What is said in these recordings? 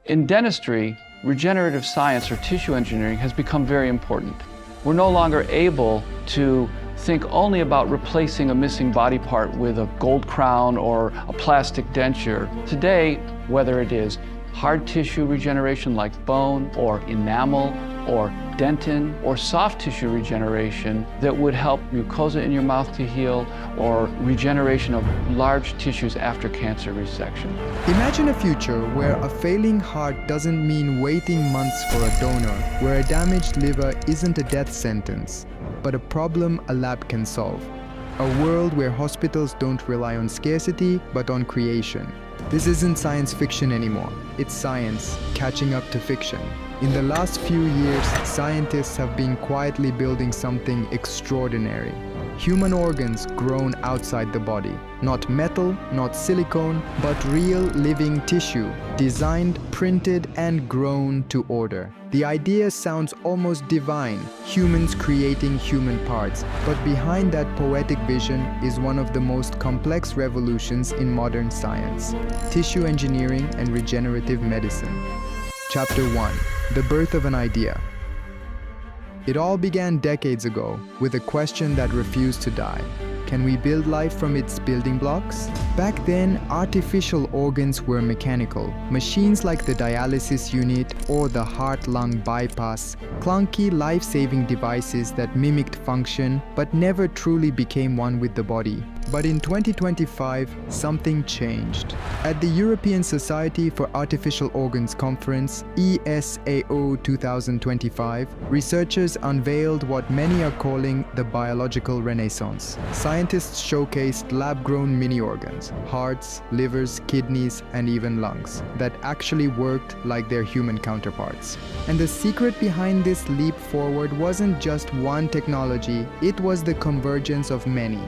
In dentistry, regenerative science or tissue engineering has become very important. We're no longer able to think only about replacing a missing body part with a gold crown or a plastic denture. Today, whether it is hard tissue regeneration like bone or enamel or dentin or soft tissue regeneration that would help mucosa in your mouth to heal or regeneration of large tissues after cancer resection. Imagine a future where a failing heart doesn't mean waiting months for a donor, where a damaged liver isn't a death sentence, but a problem a lab can solve. A world where hospitals don't rely on scarcity, but on creation. This isn't science fiction anymore. It's science catching up to fiction. In the last few years, scientists have been quietly building something extraordinary. Human organs grown outside the body. Not metal, not silicone, but real living tissue, designed, printed, and grown to order. The idea sounds almost divine, humans creating human parts, but behind that poetic vision is one of the most complex revolutions in modern science: tissue engineering and regenerative medicine. Chapter 1. The birth of an idea. It all began decades ago with a question that refused to die. Can we build life from its building blocks? Back then, artificial organs were mechanical. Machines like the dialysis unit or the heart-lung bypass, clunky life-saving devices that mimicked function but never truly became one with the body. But in 2025, something changed. At the European Society for Artificial Organs Conference, ESAO 2025, researchers unveiled what many are calling the biological renaissance. Scientists showcased lab-grown mini-organs, hearts, livers, kidneys, and even lungs, that actually worked like their human counterparts. And the secret behind this leap forward wasn't just one technology, it was the convergence of many.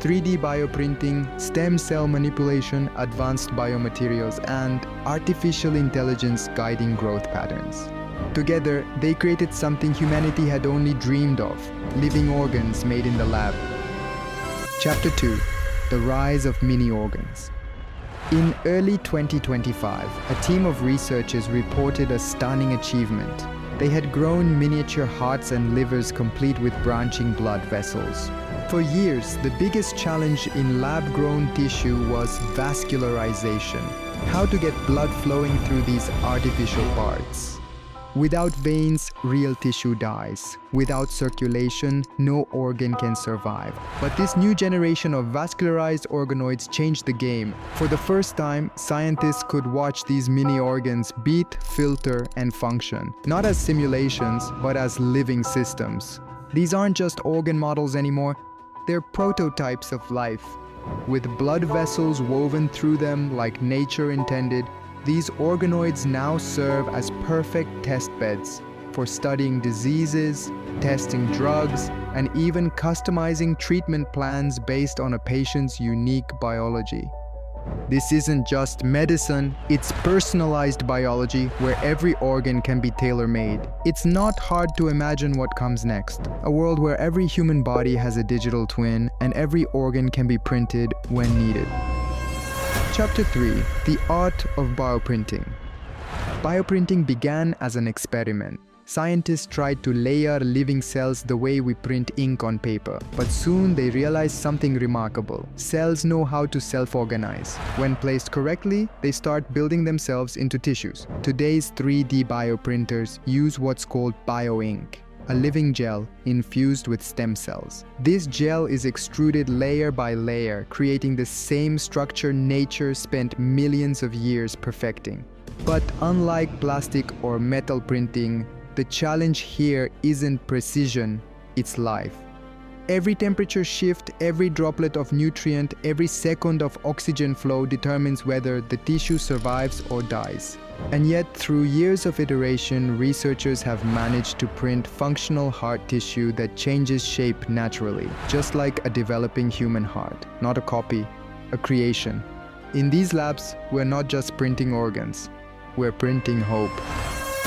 3D bioprinting, stem cell manipulation, advanced biomaterials, and artificial intelligence guiding growth patterns. Together, they created something humanity had only dreamed of: living organs made in the lab. Chapter 2. The rise of mini-organs. In early 2025, a team of researchers reported a stunning achievement. They had grown miniature hearts and livers complete with branching blood vessels. For years, the biggest challenge in lab-grown tissue was vascularization. How to get blood flowing through these artificial parts. Without veins, real tissue dies. Without circulation, no organ can survive. But this new generation of vascularized organoids changed the game. For the first time, scientists could watch these mini-organs beat, filter, and function. Not as simulations, but as living systems. These aren't just organ models anymore. They're prototypes of life. With blood vessels woven through them like nature intended, these organoids now serve as perfect test beds for studying diseases, testing drugs, and even customizing treatment plans based on a patient's unique biology. This isn't just medicine, it's personalized biology where every organ can be tailor-made. It's not hard to imagine what comes next. A world where every human body has a digital twin and every organ can be printed when needed. Chapter 3. The Art of Bioprinting. Bioprinting began as an experiment. Scientists tried to layer living cells the way we print ink on paper, but soon they realized something remarkable. Cells know how to self-organize. When placed correctly, they start building themselves into tissues. Today's 3D bioprinters use what's called bioink, a living gel infused with stem cells. This gel is extruded layer by layer, creating the same structure nature spent millions of years perfecting. But unlike plastic or metal printing, the challenge here isn't precision, it's life. Every temperature shift, every droplet of nutrient, every second of oxygen flow determines whether the tissue survives or dies. And yet, through years of iteration, researchers have managed to print functional heart tissue that changes shape naturally, just like a developing human heart. Not a copy, a creation. In these labs, we're not just printing organs, we're printing hope.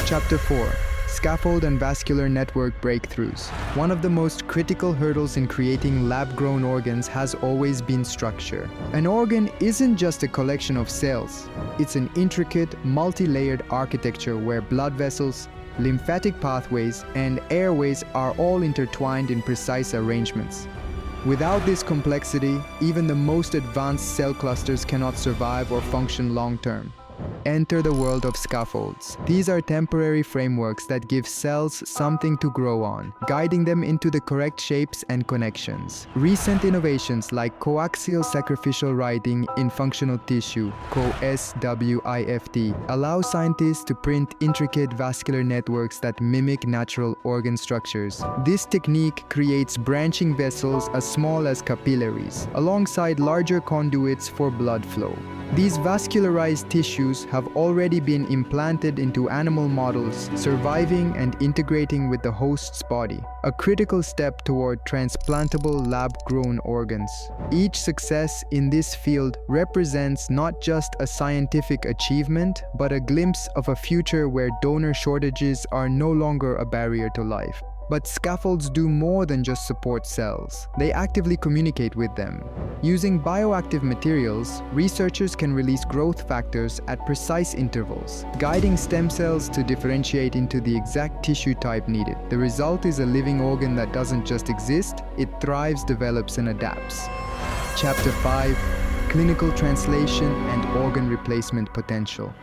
Chapter 4. scaffold and vascular network breakthroughs. One of the most critical hurdles in creating lab-grown organs has always been structure. An organ isn't just a collection of cells. It's an intricate, multi-layered architecture where blood vessels, lymphatic pathways, and airways are all intertwined in precise arrangements. Without this complexity, even the most advanced cell clusters cannot survive or function long-term. Enter the world of scaffolds. These are temporary frameworks that give cells something to grow on, guiding them into the correct shapes and connections. Recent innovations like coaxial sacrificial writing in functional tissue, co-SWIFT, allow scientists to print intricate vascular networks that mimic natural organ structures. This technique creates branching vessels as small as capillaries, alongside larger conduits for blood flow. These vascularized tissues have already been implanted into animal models, surviving and integrating with the host's body, a critical step toward transplantable lab-grown organs. Each success in this field represents not just a scientific achievement, but a glimpse of a future where donor shortages are no longer a barrier to life. But scaffolds do more than just support cells. They actively communicate with them. Using bioactive materials, researchers can release growth factors at precise intervals, guiding stem cells to differentiate into the exact tissue type needed. The result is a living organ that doesn't just exist, it thrives, develops, and adapts. Chapter 5: Clinical Translation and Organ Replacement Potential.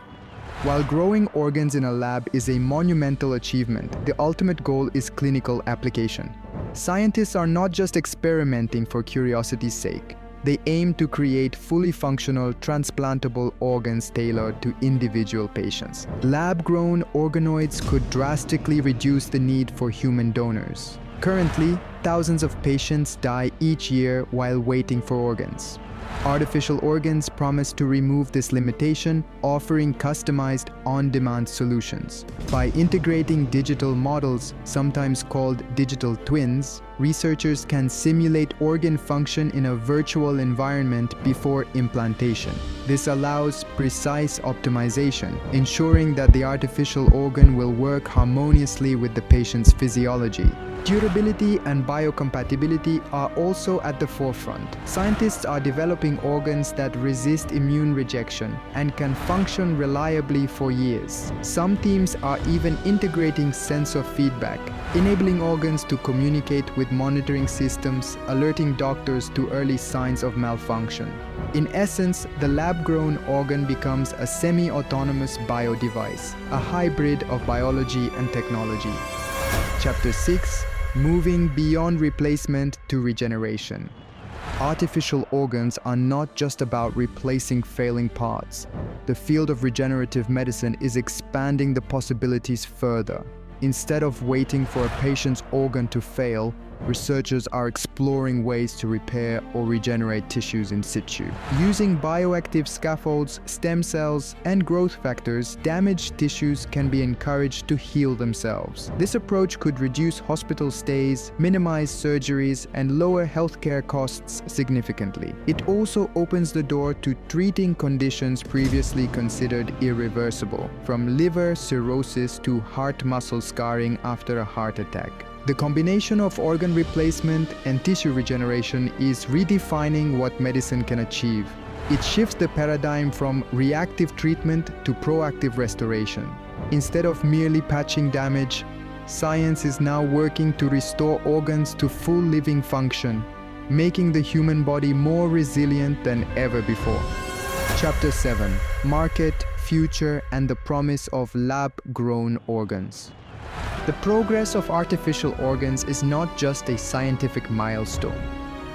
While growing organs in a lab is a monumental achievement, the ultimate goal is clinical application. Scientists are not just experimenting for curiosity's sake. They aim to create fully functional, transplantable organs tailored to individual patients. Lab-grown organoids could drastically reduce the need for human donors. Currently, thousands of patients die each year while waiting for organs. Artificial organs promise to remove this limitation, offering customized, on-demand solutions. By integrating digital models, sometimes called digital twins, researchers can simulate organ function in a virtual environment before implantation. This allows precise optimization, ensuring that the artificial organ will work harmoniously with the patient's physiology. Durability and biocompatibility are also at the forefront. Scientists are developing organs that resist immune rejection and can function reliably for years. Some teams are even integrating sensor feedback, enabling organs to communicate with monitoring systems, alerting doctors to early signs of malfunction. In essence, the lab-grown organ becomes a semi-autonomous biodevice, a hybrid of biology and technology. Chapter 6: Moving beyond replacement to regeneration. Artificial organs are not just about replacing failing parts. The field of regenerative medicine is expanding the possibilities further. Instead of waiting for a patient's organ to fail, researchers are exploring ways to repair or regenerate tissues in situ. Using bioactive scaffolds, stem cells, and growth factors, damaged tissues can be encouraged to heal themselves. This approach could reduce hospital stays, minimize surgeries, and lower healthcare costs significantly. It also opens the door to treating conditions previously considered irreversible, from liver cirrhosis to heart muscle scarring after a heart attack. The combination of organ replacement and tissue regeneration is redefining what medicine can achieve. It shifts the paradigm from reactive treatment to proactive restoration. Instead of merely patching damage, science is now working to restore organs to full living function, making the human body more resilient than ever before. Chapter 7: Market, Future, and the Promise of Lab-Grown Organs. The progress of artificial organs is not just a scientific milestone.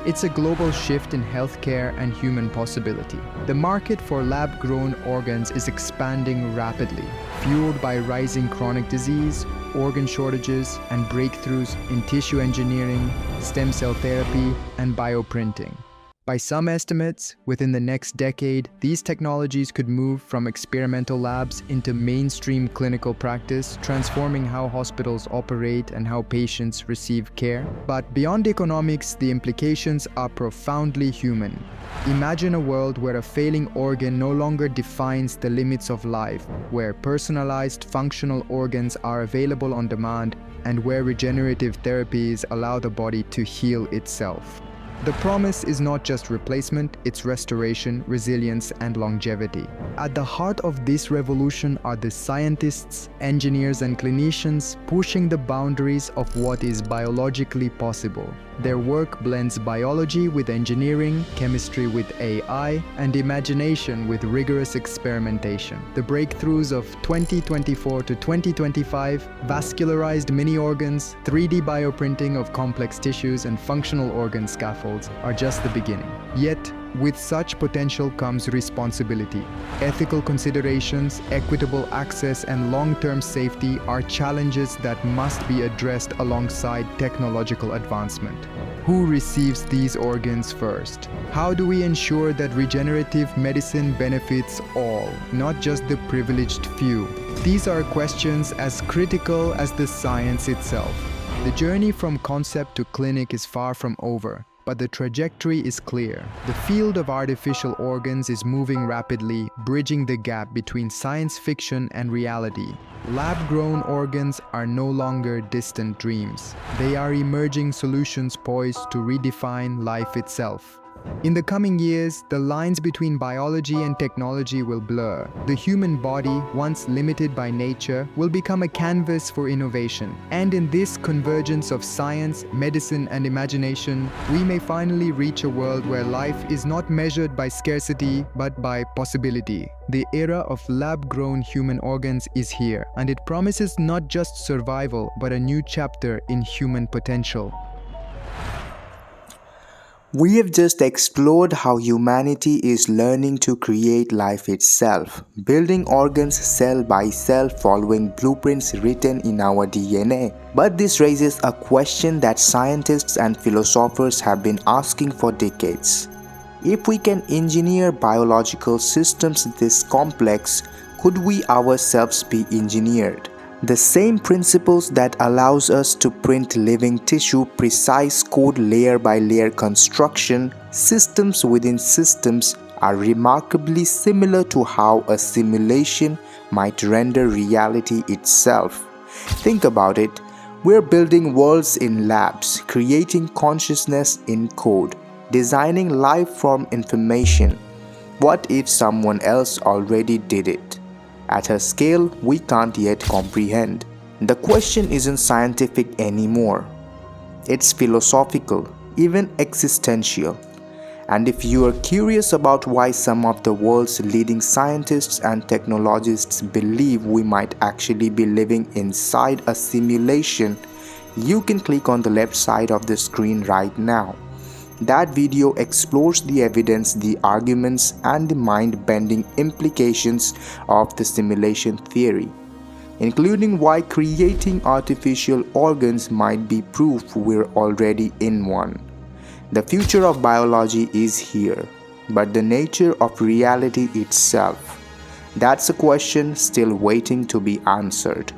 It's a global shift in healthcare and human possibility. The market for lab-grown organs is expanding rapidly, fueled by rising chronic disease, organ shortages, and breakthroughs in tissue engineering, stem cell therapy, and bioprinting. By some estimates, within the next decade, these technologies could move from experimental labs into mainstream clinical practice, transforming how hospitals operate and how patients receive care. But beyond economics, the implications are profoundly human. Imagine a world where a failing organ no longer defines the limits of life, where personalized functional organs are available on demand, and where regenerative therapies allow the body to heal itself. The promise is not just replacement, it's restoration, resilience, and longevity. At the heart of this revolution are the scientists, engineers, and clinicians pushing the boundaries of what is biologically possible. Their work blends biology with engineering, chemistry with AI, and imagination with rigorous experimentation. The breakthroughs of 2024 to 2025, vascularized mini-organs, 3D bioprinting of complex tissues, and functional organ scaffolds are just the beginning. Yet, with such potential comes responsibility. Ethical considerations, equitable access, and long-term safety are challenges that must be addressed alongside technological advancement. Who receives these organs first? How do we ensure that regenerative medicine benefits all, not just the privileged few? These are questions as critical as the science itself. The journey from concept to clinic is far from over, but the trajectory is clear. The field of artificial organs is moving rapidly, bridging the gap between science fiction and reality. Lab-grown organs are no longer distant dreams. They are emerging solutions poised to redefine life itself. In the coming years, the lines between biology and technology will blur. The human body, once limited by nature, will become a canvas for innovation. And in this convergence of science, medicine, and imagination, we may finally reach a world where life is not measured by scarcity, but by possibility. The era of lab-grown human organs is here, and it promises not just survival, but a new chapter in human potential. We have just explored how humanity is learning to create life itself, building organs cell by cell following blueprints written in our DNA. But this raises a question that scientists and philosophers have been asking for decades. If we can engineer biological systems this complex, could we ourselves be engineered? The same principles that allows us to print living tissue, precise code layer by layer construction, systems within systems are remarkably similar to how a simulation might render reality itself. Think about it, we're building worlds in labs, creating consciousness in code, designing life from information. What if someone else already did it? At a scale we can't yet comprehend. The question isn't scientific anymore. It's philosophical, even existential. And if you are curious about why some of the world's leading scientists and technologists believe we might actually be living inside a simulation, you can click on the left side of the screen right now. That video explores the evidence, the arguments, and the mind-bending implications of the simulation theory, including why creating artificial organs might be proof we're already in one. The future of biology is here, but the nature of reality itself, that's a question still waiting to be answered.